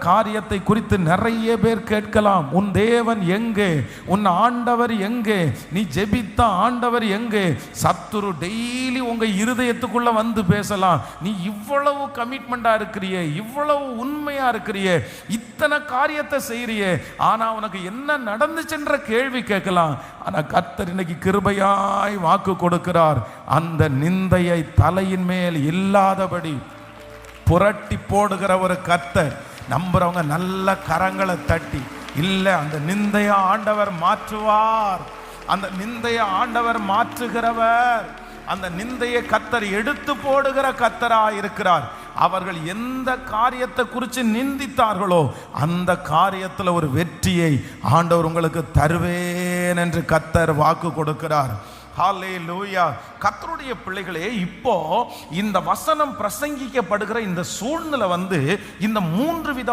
காரியத்தை குறித்து நிறைய பேர் கேட்கலாம். உன் தேவன் எங்கே, உன் ஆண்டவர் எங்கே, நீ ஜெபித்த ஆண்டவர் எங்கே? சத்துரு டெய்லி உங்க இருதயத்துக்குள்ள வந்து பேசலாம். நீ இவ்வளவு கமிட்மெண்டா இருக்கிறியே, இவ்வளவு உண்மையா இருக்கிறியே, இத்தனை காரியத்தை செய்யறியே, ஆனா உனக்கு என்ன நடந்துச்சுன்ற கேள்வி கேட்கலாம். ஆனா கர்த்தர் இன்னைக்கு கிருபையாய் வாக்கு கொடுக்கிறார். அந்த நிந்தையை தலையின் மேல் இல்லாதபடி புரட்டி போடுகிற ஒரு கர்த்தர். நம்புறவங்க நல்ல கரங்களை தட்டி, இல்ல அந்த நிந்தையை ஆண்டவர் மாற்றுவார், அந்த நிந்தையை ஆண்டவர் மாற்றுகிறவர், அந்த நிந்தையை கர்த்தர் எடுத்து போடுகிற கர்த்தரா இருக்கிறார். அவர்கள் எந்த காரியத்தை குறித்து நிந்தித்தார்களோ அந்த காரியத்தில் ஒரு வெற்றியை ஆண்டவர் உங்களுக்கு தருவேன் என்று கர்த்தர் வாக்கு கொடுக்கிறார். ஹல்லேலூயா. கர்த்தருடைய பிள்ளைகளே, இப்போ இந்த வசனம் பிரசங்கிக்கப்படுகிற இந்த சூழ்நிலை இந்த 3 விதம்